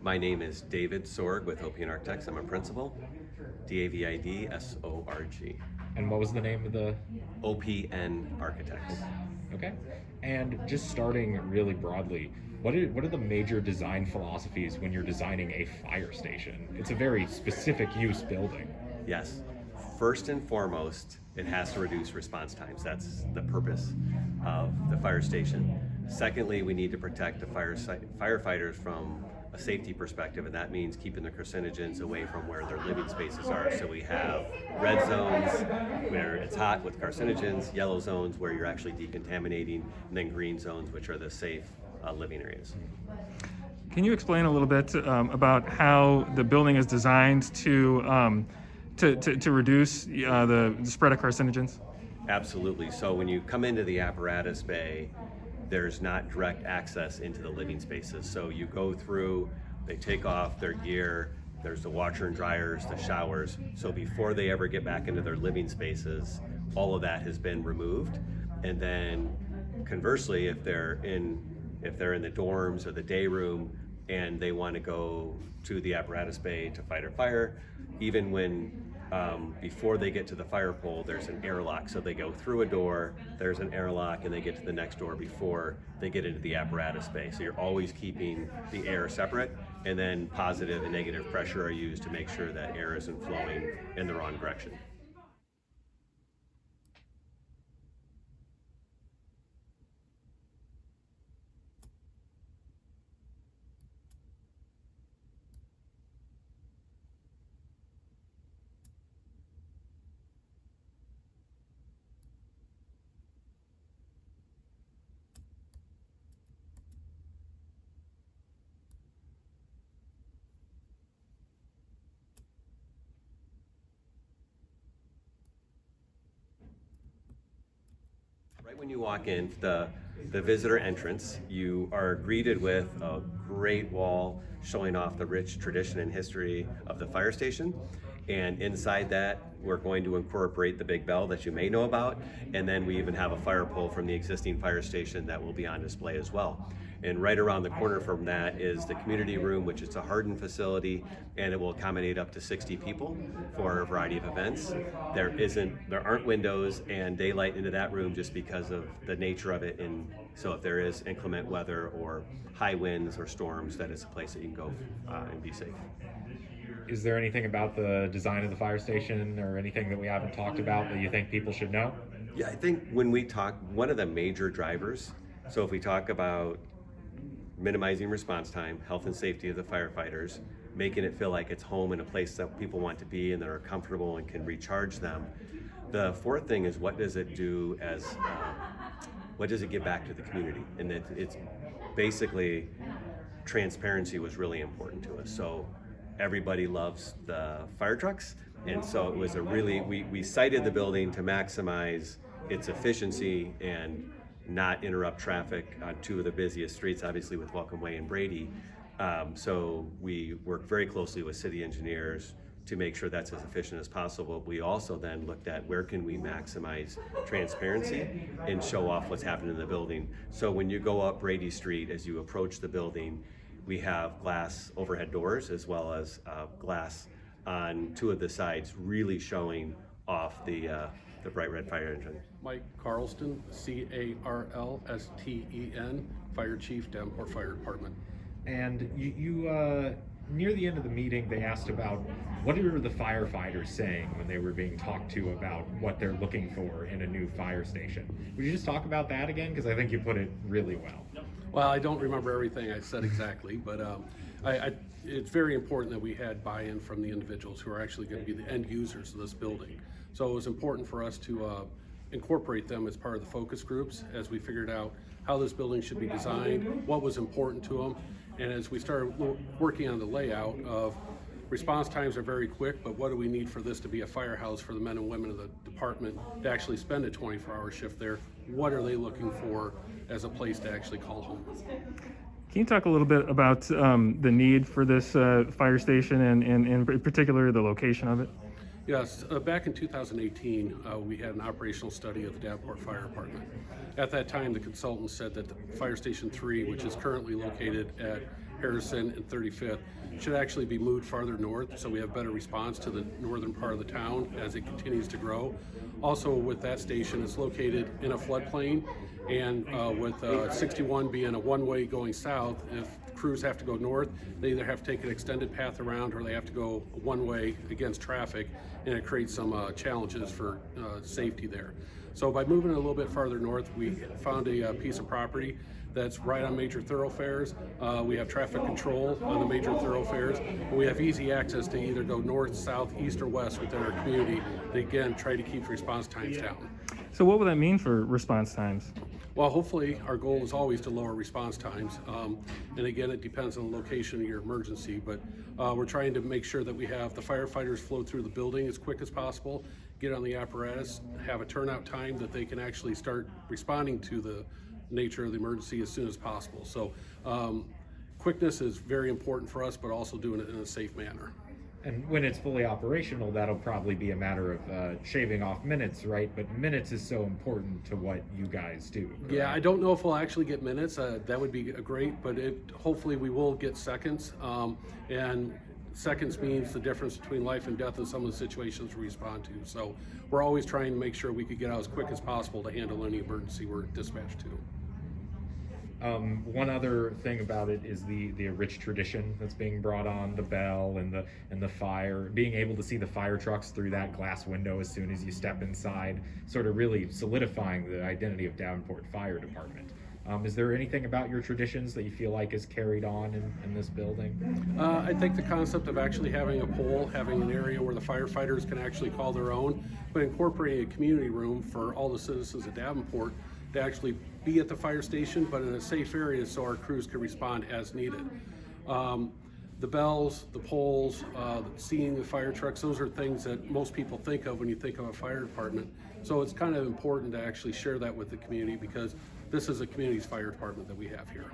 My name is David Sorg with Opian Architects. I'm a principal. DAVID SORG. And what was the name of the... OPN Architects. Okay. And just starting really broadly, what are the major design philosophies when you're designing a fire station? It's a very specific use building. Yes. First and foremost, it has to reduce response times. That's the purpose of the fire station. Secondly, we need to protect the firefighters from a safety perspective, and that means keeping the carcinogens away from where their living spaces are. So we have red zones where it's hot with carcinogens, yellow zones where you're actually decontaminating, and then green zones, which are the safe living areas. Can you explain a little bit about how the building is designed to reduce the spread of carcinogens? Absolutely. So when you come into the apparatus bay, there's not direct access into the living spaces. So you go through, they take off their gear, there's the washer and dryers, the showers. So before they ever get back into their living spaces, all of that has been removed. And then conversely, if they're in the dorms or the day room and they want to go to the apparatus bay to fight a fire, even when before they get to the fire pole, there's an airlock. So they go through a door, there's an airlock, and they get to the next door before they get into the apparatus bay. So you're always keeping the air separate, and then positive and negative pressure are used to make sure that air isn't flowing in the wrong direction. Right when you walk in, the visitor entrance, you are greeted with a great wall showing off the rich tradition and history of the fire station. And inside that, we're going to incorporate the big bell that you may know about. And then we even have a fire pole from the existing fire station that will be on display as well. And right around the corner from that is the community room, which is a hardened facility, and it will accommodate up to 60 people for a variety of events. There aren't windows and daylight into that room just because of the nature of it. And so if there is inclement weather or high winds or storms, that is a place that you can go and be safe. Is there anything about the design of the fire station or anything that we haven't talked about that you think people should know? Yeah, I think when we talk, one of the major drivers, so if we talk about minimizing response time, health and safety of the firefighters, making it feel like it's home and a place that people want to be and that are comfortable and can recharge them. The fourth thing is, what does it do what does it give back to the community? And it's basically, transparency was really important to us. So everybody loves the fire trucks, and so it was we sited the building to maximize its efficiency and not interrupt traffic on two of the busiest streets, obviously with Welcome Way and Brady. So we worked very closely with city engineers to make sure that's as efficient as possible. We also then looked at where can we maximize transparency and show off what's happening in the building. So when you go up Brady Street, as you approach the building, we have glass overhead doors as well as glass on two of the sides, really showing off the bright red fire engine. Mike Carlston, CARLSTEN, Fire Chief, Davenport Fire-Department. And you near the end of the meeting, they asked about what are the firefighters saying when they were being talked to about what they're looking for in a new fire station. Would you just talk about that again? Because I think you put it really well. Well, I don't remember everything I said exactly, but it's very important that we had buy-in from the individuals who are actually going to be the end users of this building. So it was important for us to incorporate them as part of the focus groups as we figured out how this building should be designed, what was important to them, and as we started working on the layout of response times are very quick, but what do we need for this to be a firehouse for the men and women of the department to actually spend a 24-hour shift there? What are they looking for as a place to actually call home? Can you talk a little bit about the need for this fire station and in particular the location of it? Yes, back in 2018, we had an operational study of the Davenport-Fire-Department. At that time, the consultant said that the Fire Station 3, which is currently located at Harrison, and 35th should actually be moved farther north so we have better response to the northern part of the town as it continues to grow. Also with that station, it's located in a floodplain, and with 61 being a one-way going south, if crews have to go north, they either have to take an extended path around or they have to go one way against traffic, and it creates some challenges for safety there. So by moving it a little bit farther north, we found a piece of property that's right on major thoroughfares. We have traffic control on the major thoroughfares. And we have easy access to either go north, south, east, or west within our community to, again, try to keep response times down. So what would that mean for response times? Well, hopefully, our goal is always to lower response times. And again, it depends on the location of your emergency, but we're trying to make sure that we have the firefighters flow through the building as quick as possible, get on the apparatus, have a turnout time that they can actually start responding to the nature of the emergency as soon as possible. So quickness is very important for us, but also doing it in a safe manner. And when it's fully operational, that'll probably be a matter of shaving off minutes, right? But minutes is so important to what you guys do. Correct? Yeah, I don't know if we'll actually get minutes. That would be great, but hopefully we will get seconds. And seconds means the difference between life and death in some of the situations we respond to. So we're always trying to make sure we could get out as quick as possible to handle any emergency we're dispatched to. One other thing about it is the rich tradition that's being brought on, the bell and the fire, being able to see the fire trucks through that glass window as soon as you step inside, sort of really solidifying the identity of Davenport Fire Department. Is there anything about your traditions that you feel like is carried on in this building? I think the concept of actually having a pole, having an area where the firefighters can actually call their own, but incorporating a community room for all the citizens of Davenport to actually be at the fire station, but in a safe area so our crews can respond as needed. The bells, the poles, seeing the fire trucks, those are things that most people think of when you think of a fire department. So it's kind of important to actually share that with the community because this is a community's fire department that we have here.